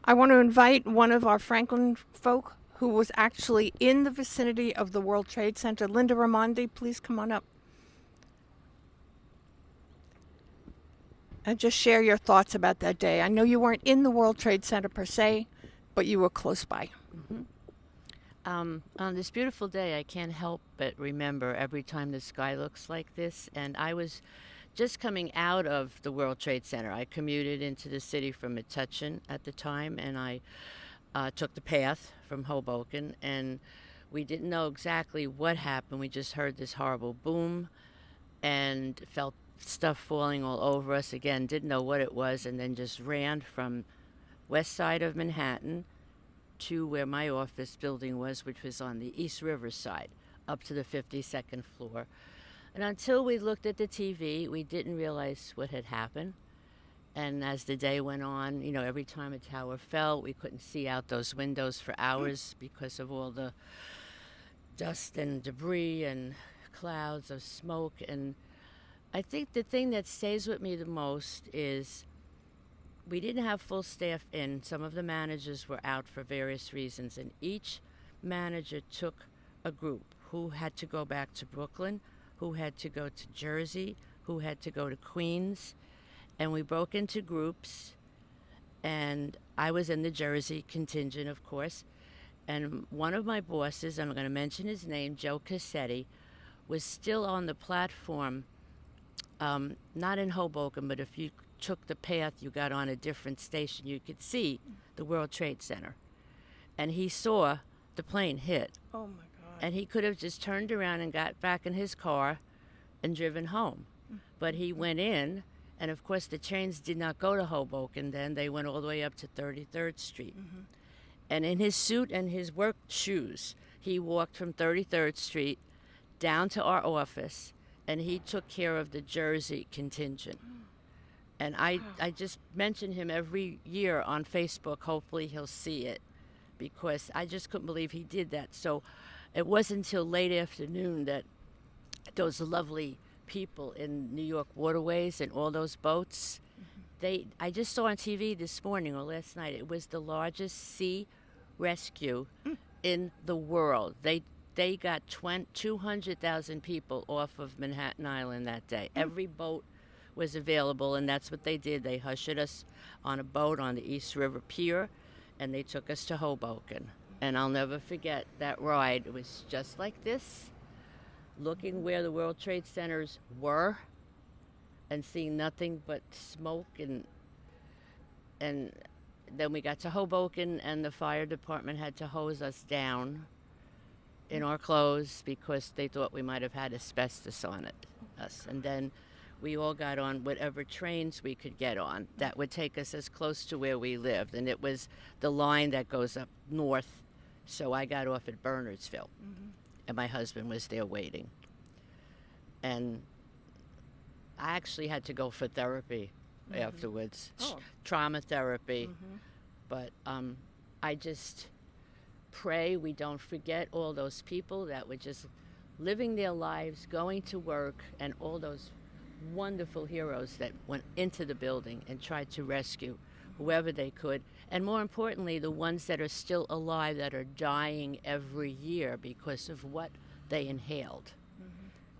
I want to invite one of our Franklin folk who was actually in the vicinity of the World Trade Center. Linda Raimondi, please come on up. And just share your thoughts about that day. I know you weren't in the World Trade Center per se, but you were close by. Mm-hmm. On this beautiful day, I can't help but remember every time the sky looks like this. And I was just coming out of the World Trade Center. I commuted into the city from Metuchen at the time, and I took the path from Hoboken. And we didn't know exactly what happened. We just heard this horrible boom and felt stuff falling all over us. Again, didn't know what it was, and then just ran from west side of Manhattan to where my office building was, which was on the East River side, up to the 52nd floor. And until we looked at the TV, we didn't realize what had happened. And as the day went on, every time a tower fell, we couldn't see out those windows for hours because of all the dust and debris and clouds of smoke. And I think the thing that stays with me the most is we didn't have full staff in. Some of the managers were out for various reasons, and each manager took a group who had to go back to Brooklyn, who had to go to Jersey, who had to go to Queens, and we broke into groups, and I was in the Jersey contingent, of course, and one of my bosses, I'm going to mention his name, Joe Cassetti, was still on the platform, not in Hoboken, but if you took the path, you got on a different station, you could see the World Trade Center. And he saw the plane hit. Oh my God. And he could have just turned around and got back in his car and driven home. But he went in, and of course the trains did not go to Hoboken then. They went all the way up to 33rd Street. And in his suit and his work shoes, he walked from 33rd Street down to our office, and he took care of the Jersey contingent. And I just mention him every year on Facebook. Hopefully he'll see it, because I just couldn't believe he did that. So it wasn't until late afternoon that those lovely people in New York waterways and all those boats, I just saw on TV this morning or last night, it was the largest sea rescue in the world. They got 200,000 people off of Manhattan Island that day. Every boat was available, and that's what they did. They ushered us on a boat on the East River Pier, and they took us to Hoboken. And I'll never forget that ride. It was just like this, looking where the World Trade Centers were and seeing nothing but smoke. And then we got to Hoboken, and the fire department had to hose us down in our clothes because they thought we might have had asbestos on us. And then we all got on whatever trains we could get on that would take us as close to where we lived. And it was the line that goes up north. So I got off at Bernardsville, and my husband was there waiting. And I actually had to go for therapy afterwards, trauma therapy. But I just pray we don't forget all those people that were just living their lives, going to work, and all those wonderful heroes that went into the building and tried to rescue whoever they could, and more importantly, the ones that are still alive that are dying every year because of what they inhaled.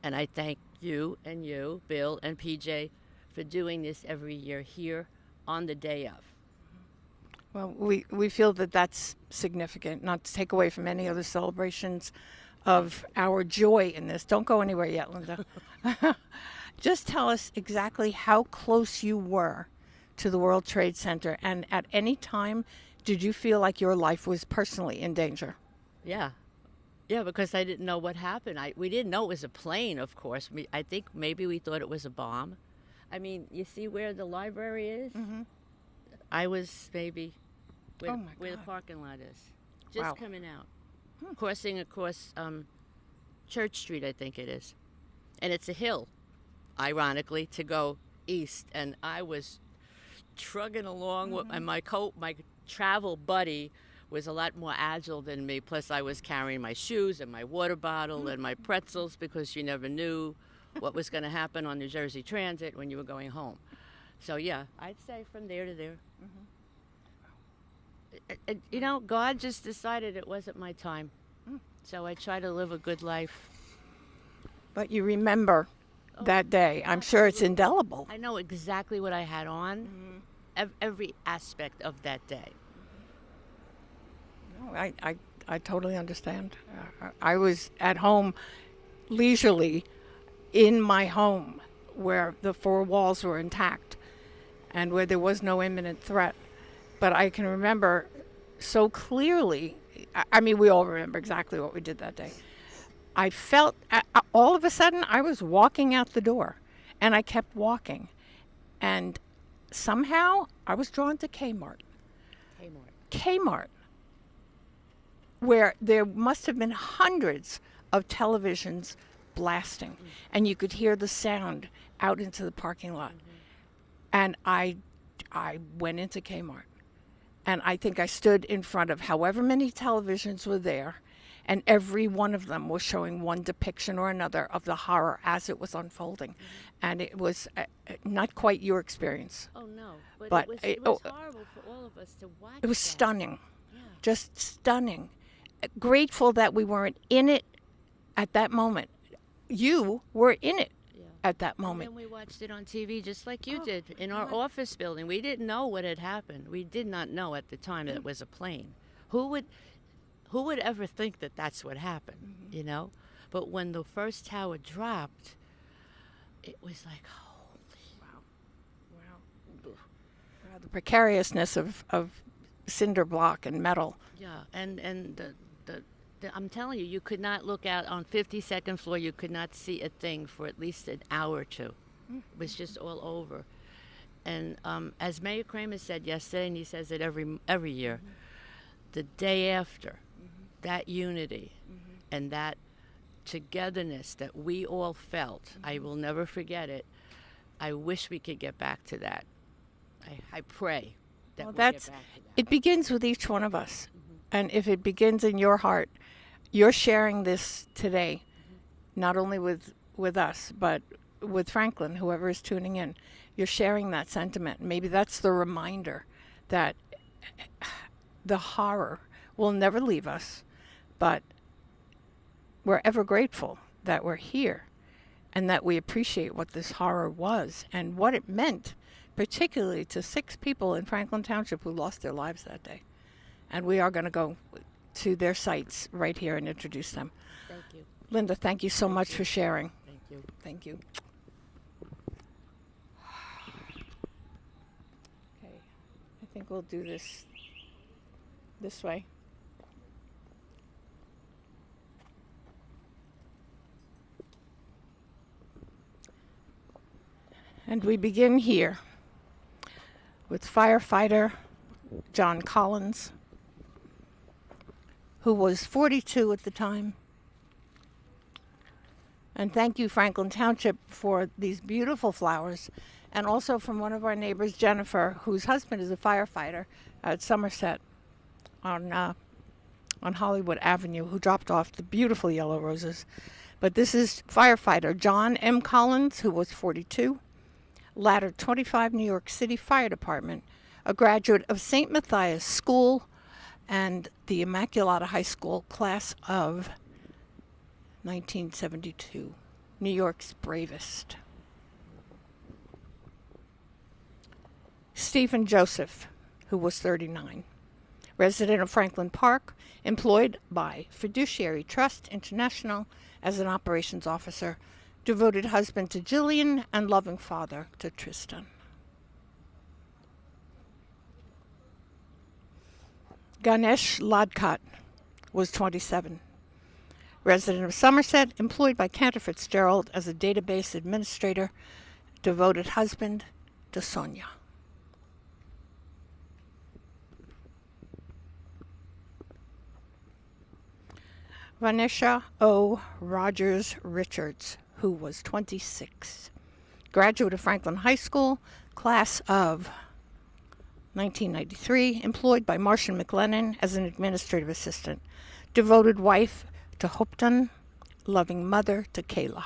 And I thank you, Bill, and PJ, for doing this every year here on the day of. Well, we feel that that's significant, not to take away from any other celebrations of our joy in this. Don't go anywhere yet, Linda. Just tell us exactly how close you were to the World Trade Center, and at any time, did you feel like your life was personally in danger? Yeah, because I didn't know what happened. We didn't know it was a plane, of course. I think maybe we thought it was a bomb. I mean, you see where the library is? I was maybe where the parking lot is, just coming out, crossing across Church Street, I think it is. And it's a hill, ironically, to go east. And I was trugging along with my travel buddy was a lot more agile than me. Plus, I was carrying my shoes and my water bottle and my pretzels, because you never knew what was going to happen on New Jersey Transit when you were going home. So, yeah, I'd say from there to there. You know, God just decided it wasn't my time. Mm. So I try to live a good life. But you remember Oh, that day. I'm sure it's absolutely. indelible. I know exactly what I had on, Mm-hmm. every aspect of that day. No, I totally understand. I was at home leisurely in my home where the four walls were intact and where there was no imminent threat. But I can remember so clearly. I mean, we all remember exactly what we did that day. I felt all of a sudden I was walking out the door and I kept walking. And somehow I was drawn to Kmart. Kmart. Kmart, where there must have been hundreds of televisions blasting, and you could hear the sound out into the parking lot. And I went into Kmart, and I think I stood in front of however many televisions were there, and every one of them was showing one depiction or another of the horror as it was unfolding. And it was not quite your experience, Oh no, but but it was horrible for all of us to watch. it was that. stunning, Yeah. just stunning. Grateful that we weren't in it at that moment. You were in it Yeah. at that And moment. then we watched it on TV just like you Oh, did in our God. office building. We didn't know what had happened. We did not know at the time that it was a plane. Who would who would ever think that that's what happened, you know? But when the first tower dropped, it was like, holy. Wow. The precariousness of cinder block and metal. Yeah, and I'm telling you, you could not look out on 52nd floor. You could not see a thing for at least an hour or two. It was just all over. And as Mayor Kramer said yesterday, and he says it every year, the day after, that unity and that togetherness that we all felt, I will never forget it. I wish we could get back to that. I pray that Well, we that's get back to that. it begins with each one of us. And if it begins in your heart, you're sharing this today, not only with us, but with Franklin, whoever is tuning in. You're sharing that sentiment. Maybe that's the reminder that the horror will never leave us, but we're ever grateful that we're here and that we appreciate what this horror was and what it meant, particularly to 6 people in Franklin Township who lost their lives that day. And we are going to go to their sites right here and introduce them. Thank you. Linda, thank you so much for sharing. Thank you. Thank you. Okay, I think we'll do this way. And we begin here with firefighter John Collins, who was 42 at the time. And thank you, Franklin Township, for these beautiful flowers, and also from one of our neighbors, Jennifer, whose husband is a firefighter at Somerset on Hollywood Avenue, who dropped off the beautiful yellow roses. But this is firefighter John M. Collins, who was 42, Ladder 25 New York City Fire Department, a graduate of St. Matthias School and the Immaculata High School class of 1972, New York's bravest. Stephen Joseph, who was 39, resident of Franklin Park, employed by Fiduciary Trust International as an operations officer, devoted husband to Jillian and loving father to Tristan. Ganesh Ladkat was 27, resident of Somerset, employed by Cantor Fitzgerald as a database administrator, devoted husband to Sonia. Vanessa O. Rogers Richards, who was 26, graduate of Franklin High School, class of 1993, employed by Martian McLennan as an administrative assistant, devoted wife to Hopton, loving mother to Kayla.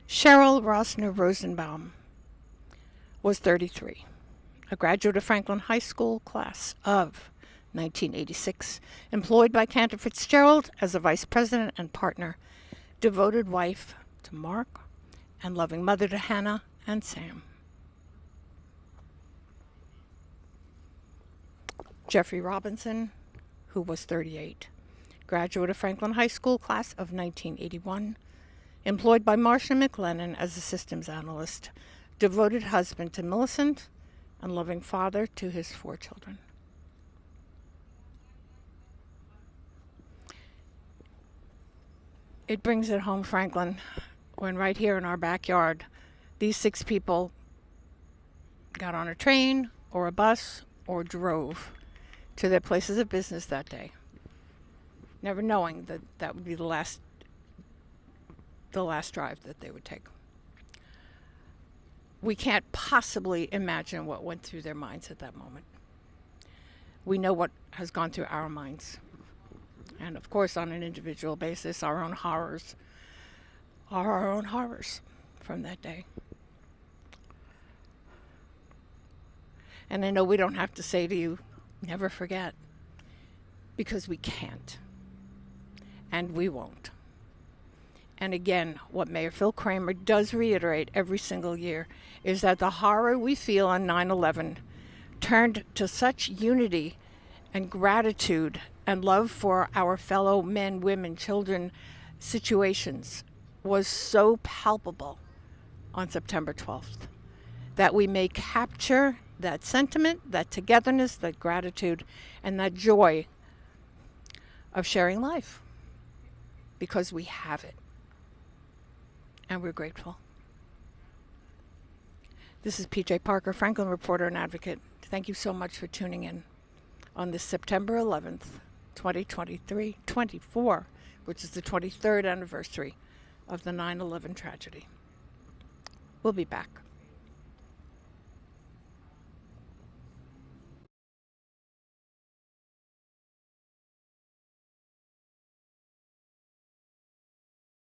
Cheryl Rosner Rosenbaum was 33, a graduate of Franklin High School class of 1986, employed by Cantor Fitzgerald as a vice president and partner, devoted wife to Mark, and loving mother to Hannah and Sam. Jeffrey Robinson, who was 38, graduate of Franklin High School class of 1981, employed by Marcia McLennan as a systems analyst, devoted husband to Millicent, and loving father to his 4 children. It brings it home, Franklin, when right here in our backyard, these 6 people got on a train or a bus or drove to their places of business that day, never knowing that that would be the last drive that they would take. We can't possibly imagine what went through their minds at that moment. We know what has gone through our minds. And of course, on an individual basis, our own horrors are our own horrors from that day. And I know we don't have to say to you, never forget, because we can't. And we won't. And again, what Mayor Phil Kramer does reiterate every single year is that the horror we feel on 9/11 turned to such unity and gratitude and love for our fellow men, women, children situations was so palpable on September 12th that we may capture that sentiment, that togetherness, that gratitude, and that joy of sharing life, because we have it. And we're grateful. This is PJ Parker, Franklin reporter and advocate. Thank you so much for tuning in on this September 11th, 2024, which is the 23rd anniversary of the 9/11 tragedy. We'll be back.